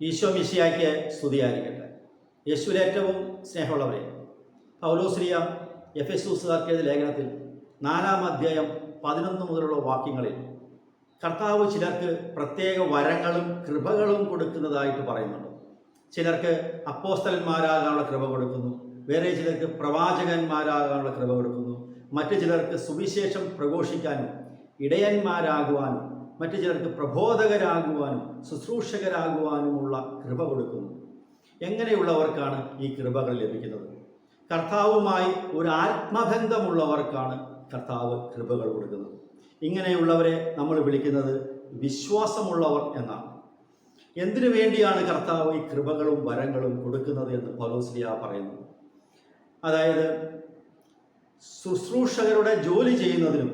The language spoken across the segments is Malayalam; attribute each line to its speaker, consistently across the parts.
Speaker 1: ഈശോ മിശിഹായ്ക്ക് സ്തുതിയായിരിക്കട്ടെ. യേശുവിൽ ഏറ്റവും സ്നേഹമുള്ളവരെ, പൗലോസ്ലീഹ എഫെസൂസുകാർക്ക് എഴുതിയ ലേഖനത്തിൽ 4-ാം അധ്യായം 11 മുതലുള്ള വാക്യങ്ങളിൽ കർത്താവ് ചിലർക്ക് പ്രത്യേക വരങ്ങളും കൃപകളും കൊടുക്കുന്നതായിട്ട് പറയുന്നുണ്ട്. ചിലർക്ക് അപ്പോസ്തലന്മാരാകാനുള്ള കൃപ കൊടുക്കുന്നു, വേറെ ചിലർക്ക് പ്രവാചകന്മാരാകാനുള്ള കൃപ കൊടുക്കുന്നു, മറ്റു ചിലർക്ക് സുവിശേഷം പ്രഘോഷിക്കാനും ഇടയന്മാരാകുവാനും, മറ്റു ചിലർക്ക് പ്രബോധകരാകുവാനും ശുശ്രൂഷകരാകുവാനുമുള്ള കൃപ കൊടുക്കുന്നു. എങ്ങനെയുള്ളവർക്കാണ് ഈ കൃപകൾ ലഭിക്കുന്നത്? കർത്താവുമായി ഒരു ആത്മബന്ധമുള്ളവർക്കാണ് കർത്താവ് കൃപകൾ കൊടുക്കുന്നത്. ഇങ്ങനെയുള്ളവരെ നമ്മൾ വിളിക്കുന്നത് വിശ്വാസമുള്ളവർ എന്നാണ്. എന്തിനു വേണ്ടിയാണ് കർത്താവ് ഈ കൃപകളും വരങ്ങളും കൊടുക്കുന്നത് എന്ന് പൗലോസ്ലീഹ പറയുന്നു. അതായത് ശുശ്രൂഷകരുടെ ജോലി ചെയ്യുന്നതിനും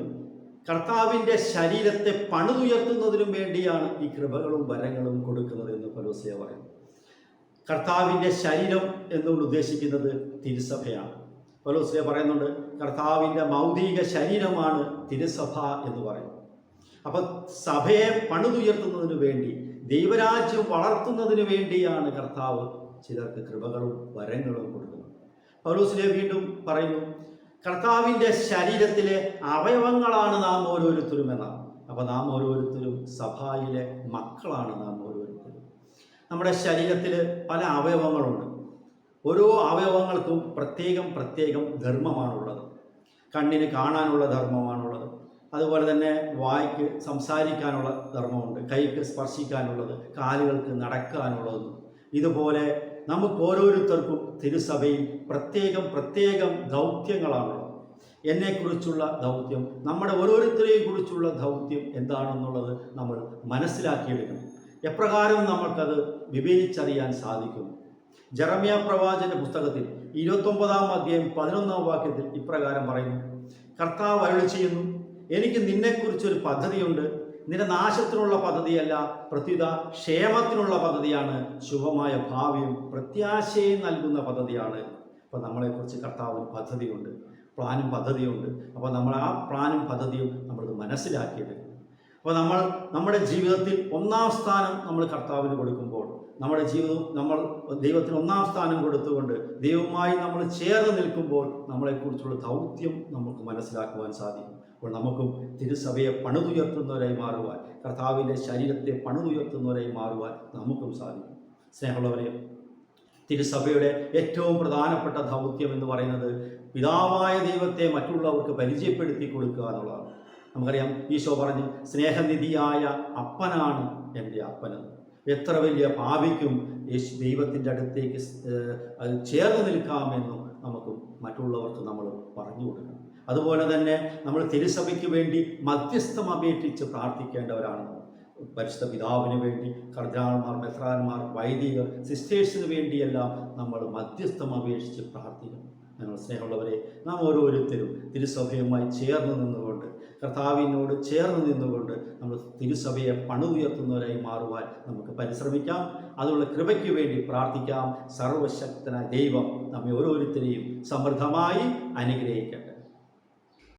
Speaker 1: കർത്താവിൻ്റെ ശരീരത്തെ പണിതുയർത്തുന്നതിനും വേണ്ടിയാണ് ഈ കൃപകളും വരങ്ങളും കൊടുക്കുന്നത് എന്ന് പൗലോസ്ലീഹ പറയുന്നു. കർത്താവിൻ്റെ ശരീരം എന്നുകൊണ്ട് ഉദ്ദേശിക്കുന്നത് തിരുസഭയാണ്. പൗലോസ്ലീഹ പറയുന്നുണ്ട്, കർത്താവിൻ്റെ മൗലിക ശരീരമാണ് തിരുസഭ എന്ന് പറയുന്നത്. അപ്പം സഭയെ പണിതുയർത്തുന്നതിന് വേണ്ടി, ദൈവരാജ്യം വളർത്തുന്നതിന് വേണ്ടിയാണ് കർത്താവ് ചിലർക്ക് കൃപകളും വരങ്ങളും കൊടുക്കുന്നത്. പൗലോസ്ലീഹ വീണ്ടും പറയുന്നു, കർത്താവിൻ്റെ ശരീരത്തിലെ അവയവങ്ങളാണ് നാം ഓരോരുത്തരും എന്നാണ്. അപ്പോൾ നാം ഓരോരുത്തരും സഭയിലെ മക്കളാണ് നാം ഓരോരുത്തരും. നമ്മുടെ ശരീരത്തിൽ പല അവയവങ്ങളുണ്ട്. ഓരോ അവയവങ്ങൾക്കും പ്രത്യേകം ധർമ്മമാണുള്ളത്. കണ്ണിന് കാണാനുള്ള ധർമ്മമാണുള്ളത്, അതുപോലെ തന്നെ വായ്ക്ക് സംസാരിക്കാനുള്ള ധർമ്മമുണ്ട്, കൈക്ക് സ്പർശിക്കാനുള്ളത്, കാലുകൾക്ക് നടക്കാനുള്ളത്. ഇതുപോലെ നമുക്ക് ഓരോരുത്തർക്കും തിരുസഭയിൽ പ്രത്യേകം ദൗത്യങ്ങളാണുള്ളത്. എന്നെക്കുറിച്ചുള്ള ദൗത്യം, നമ്മുടെ ഓരോരുത്തരെയും കുറിച്ചുള്ള ദൗത്യം എന്താണെന്നുള്ളത് നമ്മൾ മനസ്സിലാക്കിയെടുക്കണം. എപ്രകാരം നമ്മൾക്കത് വിവേചിച്ചറിയാൻ സാധിക്കും? ജെറമ്യ പ്രവാചകന്റെ പുസ്തകത്തിൽ 29-ാം അധ്യായം 11-ാം വാക്യത്തിൽ ഇപ്രകാരം പറയുന്നു, കർത്താവ് അരുളി ചെയ്യുന്നു, എനിക്ക് നിന്നെക്കുറിച്ചൊരു പദ്ധതിയുണ്ട്, നിന്റെ നാശത്തിനുള്ള പദ്ധതിയല്ല, പ്രത്യുത ക്ഷേമത്തിനുള്ള പദ്ധതിയാണ്, ശുഭമായ ഭാവിയും പ്രത്യാശയും നൽകുന്ന പദ്ധതിയാണ്. അപ്പോൾ നമ്മളെക്കുറിച്ച് കർത്താവിന് പദ്ധതിയുണ്ട്, പ്ലാനും പദ്ധതിയുണ്ട്. അപ്പോൾ നമ്മൾ ആ പ്ലാനും പദ്ധതിയും നമ്മളത് മനസ്സിലാക്കിയെടുക്കും. അപ്പോൾ നമ്മുടെ ജീവിതത്തിൽ 1-ാം സ്ഥാനം നമ്മൾ കർത്താവിന് കൊടുക്കുമ്പോൾ, നമ്മുടെ ജീവിതം നമ്മൾ ദൈവത്തിന് 1-ാം സ്ഥാനം കൊടുത്തുകൊണ്ട് ദൈവവുമായി നമ്മൾ ചേർന്ന് നിൽക്കുമ്പോൾ നമ്മളെക്കുറിച്ചുള്ള ദൗത്യം നമുക്ക് മനസ്സിലാക്കുവാൻ സാധിക്കും. അപ്പോൾ നമുക്കും തിരുസഭയെ പണിതുയർത്തുന്നവരായി മാറുവാൻ, കർത്താവിൻ്റെ ശരീരത്തെ പണിതുയർത്തുന്നവരായി മാറുവാൻ നമുക്കും സാധിക്കും. സ്നേഹമുള്ളവരെ, തിരുസഭയുടെ ഏറ്റവും പ്രധാനപ്പെട്ട ദൗത്യം എന്ന് പറയുന്നത് പിതാവായ ദൈവത്തെ മറ്റുള്ളവർക്ക് പരിചയപ്പെടുത്തി കൊടുക്കുക എന്നുള്ളതാണ്. നമുക്കറിയാം, ഈശോ പറഞ്ഞ്, സ്നേഹനിധിയായ അപ്പനാണ് എൻ്റെ അപ്പനെന്ന്. എത്ര വലിയ പാപിക്കും ദൈവത്തിൻ്റെ അടുത്തേക്ക് അത് ചേർന്ന് നിൽക്കാമെന്നും നമുക്ക് മറ്റുള്ളവർക്ക് നമ്മൾ പറഞ്ഞു കൊടുക്കണം. അതുപോലെ തന്നെ നമ്മൾ തിരുസഭയ്ക്ക് വേണ്ടി മധ്യസ്ഥം അപേക്ഷിച്ച് പ്രാർത്ഥിക്കേണ്ടവരാണ്. പരിശുദ്ധ പിതാവിന് വേണ്ടി കർദ്ദിനാൾമാർ, മെത്രാന്മാർ, വൈദികർ, സിസ്റ്റേഴ്സിന് വേണ്ടിയെല്ലാം നമ്മൾ മധ്യസ്ഥം അപേക്ഷിച്ച് പ്രാർത്ഥിക്കണം. ഞങ്ങൾ സ്നേഹമുള്ളവരെ, നാം ഓരോരുത്തരും തിരുസഭയുമായി ചേർന്ന് നിന്നുകൊണ്ട്, കർത്താവിനോട് ചേർന്ന് നിന്നുകൊണ്ട് നമ്മൾ തിരുസഭയെ പണിതുയർത്തുന്നവരായി മാറുവാൻ നമുക്ക് പരിശ്രമിക്കാം. അതുള്ള കൃപയ്ക്ക് വേണ്ടി പ്രാർത്ഥിക്കാം. സർവശക്തനായ ദൈവം നമ്മെ ഓരോരുത്തരെയും സമൃദ്ധമായി അനുഗ്രഹിക്കട്ടെ.